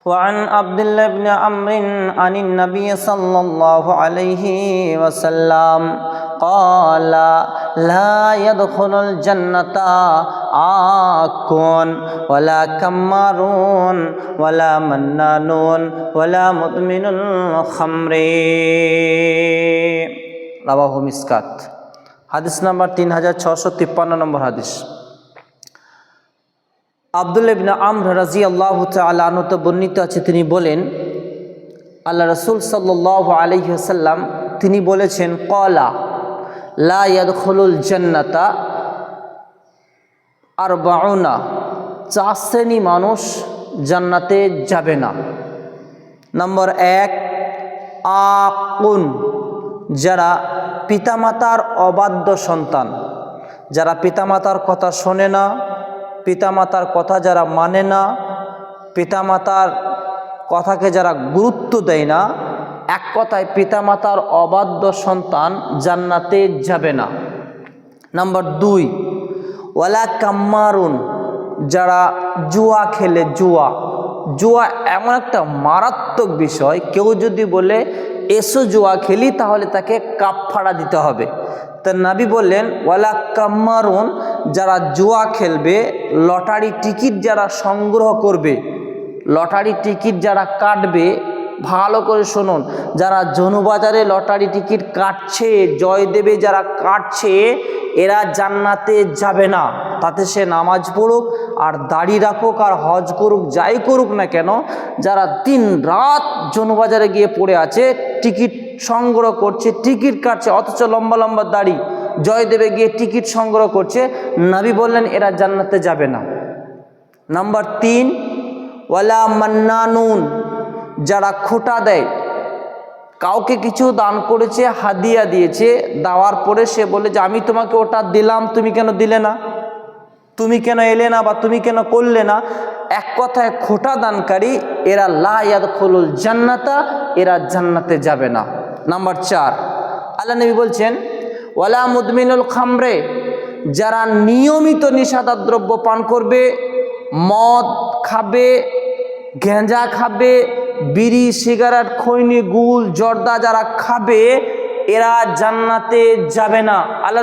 وعن عبد الله بن عمرو عن النبي صلى الله عليه وسلم قال لا يدخل الجنة عاق ولا كمارون ولا منانون ولا مدمن الخمر رواه مسكات হাদিস নাম্বার 3653 নম্বর হাদিস। আব্দুল্লাহ ইবনে আমর রাদিয়াল্লাহু তাআলা আনহু তো বর্ণিত আছে, তিনি বলেন আল্লাহ রাসূল সাল্লাল্লাহু আলাইহি ওয়াসাল্লাম তিনি বলেছেন ক্বালা লা ইয়াদখুলুল জান্নাতা আরবাউনা, 4 শ্রেণী মানুষ জান্নাতে যাবে না। নম্বর 1 আকুন, যারা পিতামাতার অবাধ্য সন্তান, যারা পিতামাতার কথা শোনে না, পিতামাতার কথা যারা মানে না, পিতামাতার কথাকে যারা গুরুত্ব দেয় না, এক কথায় পিতামাতার অবাধ্য সন্তান জান্নাতে যাবে না। নাম্বার 2 ওয়ালা কাম্মারুন, যারা জুয়া খেলে। জুয়া এমন একটা মারাত্মক বিষয়, কেউ যদি বলে এসো জুয়া খেলি তাহলে তাকে কাফারা দিতে হবে। তা নবী বললেন ওয়ালা কাম্মারুন, যারা জুয়া খেলবে, লটারি টিকিট যারা সংগ্রহ করবে, লটারি টিকিট যারা কাটবে, ভালো করে শুনুন, যারা জনুবাজারে লটারি টিকিট কাটছে, জয়দেবে যারা কাটছে, এরা জান্নাতে যাবে না। তাতে সে নামাজ পড়ুক আর দাড়ি রাখুক আর হজ করুক, যাই করুক না কেন, যারা দিন রাত জনুবাজারে গিয়ে পড়ে আছে, টিকিট সংগ্রহ করছে, টিকিট কাটছে, অথচ লম্বা লম্বা দাড়ি, জয়দেবে গিয়ে টিকিট সংগ্রহ করছে, নবী বললেন এরা জান্নাতে যাবে না। নাম্বার 3 ওয়ালা মান্নানুন, যারা খোটা দেয়, কাউকে কিছু দান করেছে, হাদিয়া দিয়েছে, দেওয়ার পরে সে বলে যে আমি তোমাকে ওটা দিলাম, তুমি কেন দিলে না, তুমি কেন এলে না, বা তুমি কেন করলে না, এক কথায় খোটা দানকারী, এরা লা ইয়াদখুলুল জান্নাতা, এরা জান্নাতে যাবে না। নাম্বার 4 আল্লাহ নবী বলছেন ওয়ালা মুদমিনুল খামরে, যারা নিয়মিত নেশাদার দ্রব্য পান করবে, মদ খাবে, গাঁজা খাবে, বিড়ি সিগারেট খৈনি গুল জর্দা যারা খাবে, এরা জান্নাতে যাবে না। আল্লাহ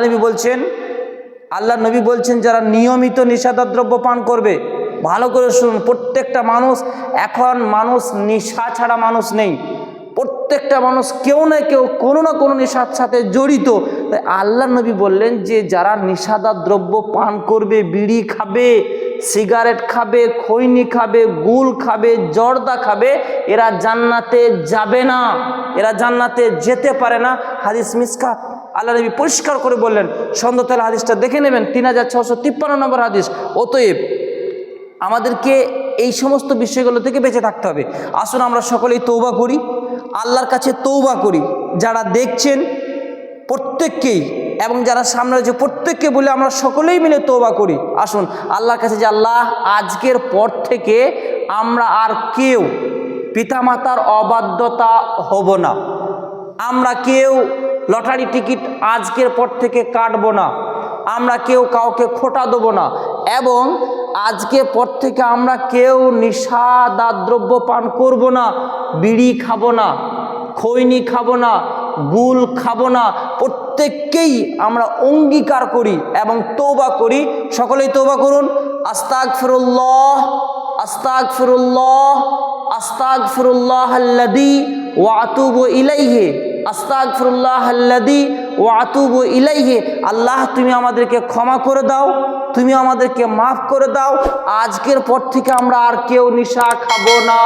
নবী বলছেন যারা নিয়মিত নেশাদার দ্রব্য পান করবে। ভালো করে শুনুন, প্রত্যেকটা মানুষ, এখন মানুষ নেশা ছাড়া মানুষ নেই, প্রত্যেকটা মানুষ কেউ না কেউ কোনো না কোনো নেশার সাথে জড়িত। তাই আল্লাহ নবী বললেন যে যারা নেশাদার দ্রব্য পান করবে, বিড়ি খাবে, সিগারেট খাবে, খৈনি খাবে, গুল খাবে, জর্দা খাবে, এরা জান্নাতে যাবে না, এরা জান্নাতে যেতে পারে না। হাদিস মিসকাত, আল্লাহ নবী পরিষ্কার করে বললেন। সন্ধ্যা হাদিসটা দেখে নেবেন, 3653 নম্বর হাদিস। অতএব আমাদেরকে এই সমস্ত বিষয়গুলো থেকে বেঁচে থাকতে হবে। আসুন আমরা সকলেই তওবা করি, আল্লাহর কাছে তওবা করি। যারা দেখছেন প্রত্যেককেই এবং যারা সামনে রয়েছে প্রত্যেককে বলে আমরা সকলেই মিলে তওবা করি। আসুন আল্লাহর কাছে যে আল্লাহ, আজকের পর থেকে আমরা আর কেউ পিতামাতার অবাধ্যতা হব না, আমরা কেউ লটারি টিকিট আজকের পর থেকে কাটবো না, আমরা কেউ কাউকে খোটা দেবো না, এবং আজকের পর থেকে আমরা কেউ নেশাদার দ্রব্য পান করব না, বিড়ি খাবো না, খৈনি খাবো না, গুল খাবো না। প্রত্যেককেই আমরা অঙ্গীকার করি এবং তওবা করি। সকলেই তওবা করুন। আস্তাগফিরুল্লাহ আস্তাগফিরুল্লাহ আস্তাগফিরুল্লাহাল্লাযী ওয়া আতুবু ইলাইহি আস্তাগফিরুল্লাহাল্লাযী ওয়া আতুবু ইলাইহি। আল্লাহ তুমি আমাদেরকে ক্ষমা করে দাও, তুমি আমাদেরকে মাফ করে দাও, আজকের পর থেকে আমরা আর কেউ নেশা খাবো না।